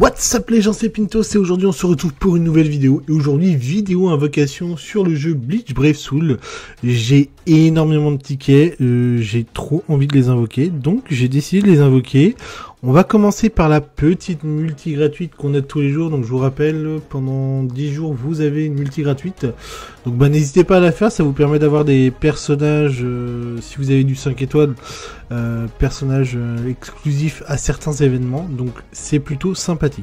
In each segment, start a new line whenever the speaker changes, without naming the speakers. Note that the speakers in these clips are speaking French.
What's up les gens, c'est Pintos et aujourd'hui on se retrouve pour une nouvelle vidéo. Et aujourd'hui, vidéo invocation sur le jeu Bleach Brave Soul. J'ai énormément de tickets, j'ai trop envie de les invoquer, donc j'ai décidé de les invoquer. On va commencer par la petite multi gratuite qu'on a tous les jours. Donc je vous rappelle, pendant 10 jours vous avez une multi gratuite. Donc bah n'hésitez pas à la faire, ça vous permet d'avoir des personnages, si vous avez du 5 étoiles, personnages exclusifs à certains événements. Donc c'est plutôt sympathique.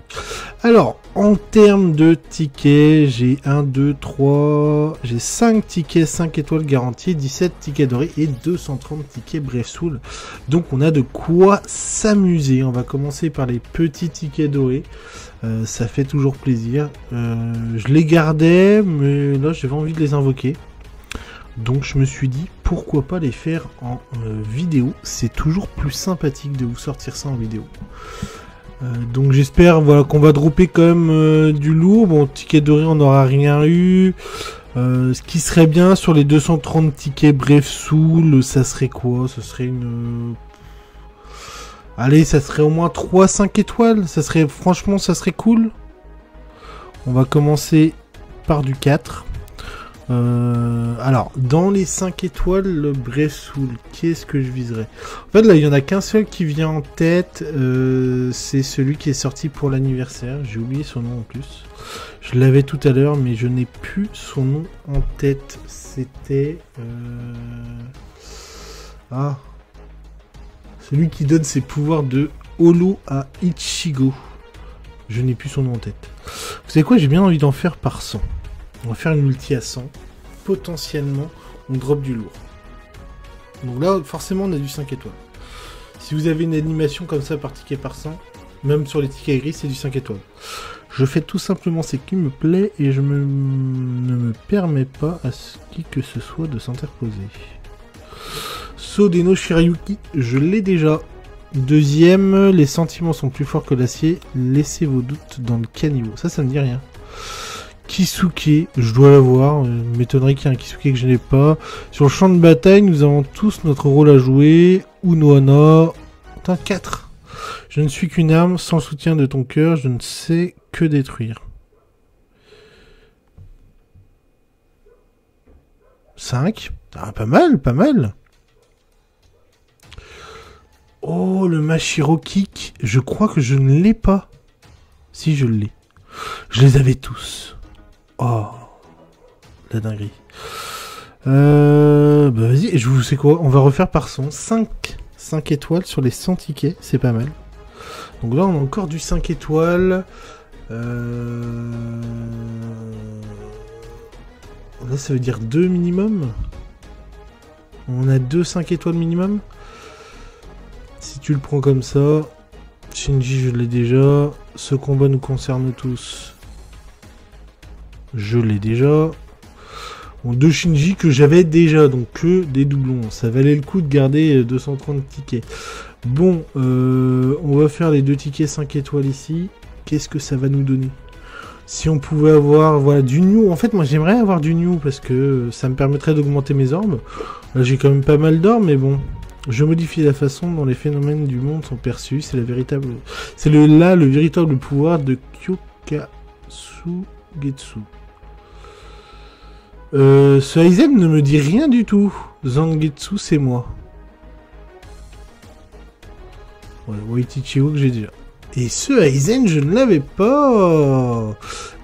Alors en termes de tickets, j'ai 1, 2, 3, j'ai 5 tickets 5 étoiles garantis, 17 tickets dorés et 230 tickets Brave Soul. Donc on a de quoi s'amuser. On va commencer par les petits tickets dorés. Ça fait toujours plaisir. Je les gardais, mais là j'avais envie de les invoquer. Donc je me suis dit, pourquoi pas les faire en vidéo. C'est toujours plus sympathique de vous sortir ça en vidéo. Donc j'espère voilà, qu'on va dropper quand même du lourd. Bon, ticket doré, on n'aura rien eu. Ce qui serait bien sur les 230 tickets Brave Soul, ça serait quoi? Ce serait une... Allez, ça serait au moins 3-5 étoiles. Ça serait, franchement, ça serait cool. On va commencer par du 4. Alors, dans les 5 étoiles, le Brave Soul, qu'est-ce que je viserais? En fait, là, il n'y en a qu'un seul qui vient en tête. C'est celui qui est sorti pour l'anniversaire. J'ai oublié son nom en plus. Je l'avais tout à l'heure, mais je n'ai plus son nom en tête. C'était... Ah... Celui qui donne ses pouvoirs de Holo à Ichigo. Je n'ai plus son nom en tête. Vous savez quoi, j'ai bien envie d'en faire par 100. On va faire une multi à 100. Potentiellement, on drop du lourd. Donc là, forcément, on a du 5 étoiles. Si vous avez une animation comme ça par ticket par 100, même sur les tickets gris, c'est du 5 étoiles. Je fais tout simplement ce qui me plaît et je ne me permets pas à qui que ce soit de s'interposer. Sodeno Shirayuki, je l'ai déjà. Deuxième, les sentiments sont plus forts que l'acier. Laissez vos doutes dans le caniveau. Ça me dit rien. Kisuke, je dois l'avoir. M'étonnerait qu'il y ait un Kisuke que je n'ai pas. Sur le champ de bataille, nous avons tous notre rôle à jouer. Unohana. Putain, 4. Je ne suis qu'une arme. Sans le soutien de ton cœur, je ne sais que détruire. 5. Ah, pas mal, pas mal. Oh, le Mashiro Kick. Je crois que je ne l'ai pas. Si, je l'ai. Je les avais tous. Oh, la dinguerie. Bah vas-y, je vous sais quoi. On va refaire par 100. 5 étoiles sur les 100 tickets. C'est pas mal. Donc là, on a encore du 5 étoiles. Là, ça veut dire 2 minimum. On a 2 5 étoiles minimum. Si tu le prends comme ça, Shinji, je l'ai déjà. Ce combat nous concerne tous. Je l'ai déjà. Bon, 2 Shinji que j'avais déjà, donc que des doublons. Ça valait le coup de garder 230 tickets. Bon, on va faire les 2 tickets 5 étoiles ici. Qu'est-ce que ça va nous donner? Si on pouvait avoir voilà, du new. En fait, moi j'aimerais avoir du new parce que ça me permettrait d'augmenter mes orbes. Là, j'ai quand même pas mal d'orbes, mais bon. Je modifie la façon dont les phénomènes du monde sont perçus. C'est le véritable pouvoir de Kyokatsugetsu. Ce Aizen ne me dit rien du tout. Zangetsu, c'est moi. Ouais, Waitichigo que j'ai déjà. Et ce Aizen, je ne l'avais pas.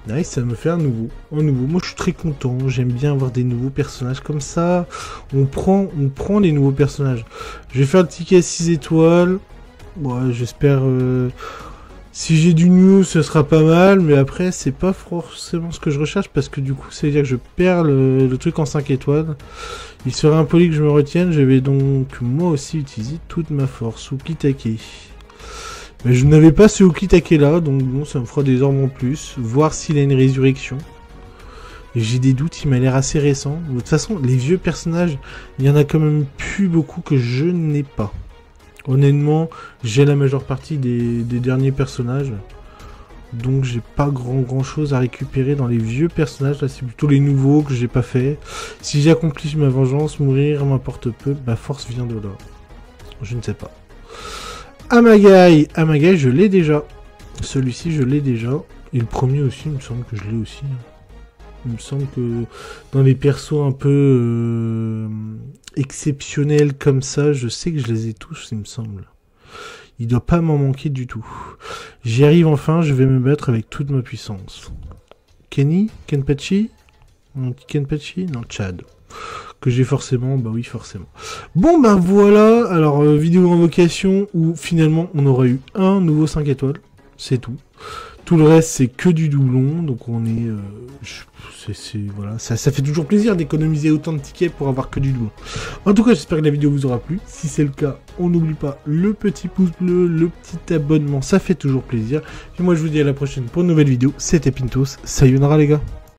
Nice, ça me fait un nouveau. Moi, je suis très content. J'aime bien avoir des nouveaux personnages comme ça. On prend les nouveaux personnages. Je vais faire le ticket à 6 étoiles. Ouais, j'espère... Si j'ai du new, ce sera pas mal. Mais après, c'est pas forcément ce que je recherche. Parce que du coup, ça veut dire que je perds le truc en 5 étoiles. Il serait impoli que je me retienne. Je vais donc, moi aussi, utiliser toute ma force. Ukitake. Mais je n'avais pas ce Ukitake là, donc bon, ça me fera des orbes en plus. Voir s'il a une résurrection. Et j'ai des doutes, il m'a l'air assez récent. De toute façon, les vieux personnages, il y en a quand même plus beaucoup que je n'ai pas. Honnêtement, j'ai la majeure partie des derniers personnages. Donc j'ai pas grand chose à récupérer dans les vieux personnages. Là, c'est plutôt les nouveaux que j'ai pas fait. Si j'accomplis ma vengeance, mourir m'importe peu. Ma force vient de là. Je ne sais pas. Amagai, je l'ai déjà. Celui-ci, je l'ai déjà. Et le premier aussi, il me semble que je l'ai aussi. Il me semble que dans les persos un peu exceptionnels comme ça, je sais que je les ai tous, il me semble. Il doit pas m'en manquer du tout. J'y arrive enfin, je vais me battre avec toute ma puissance. Kenny? Kenpachi? Kenpachi? Non, Chad. Que j'ai forcément, bah oui, forcément. Bon, bah voilà, alors vidéo invocation où finalement on aura eu un nouveau 5 étoiles, c'est tout. Tout le reste c'est que du doublon, donc on est... voilà, ça fait toujours plaisir d'économiser autant de tickets pour avoir que du doublon. En tout cas, j'espère que la vidéo vous aura plu. Si c'est le cas, on n'oublie pas le petit pouce bleu, le petit abonnement, ça fait toujours plaisir. Et moi je vous dis à la prochaine pour une nouvelle vidéo. C'était Pintos, sayonara les gars.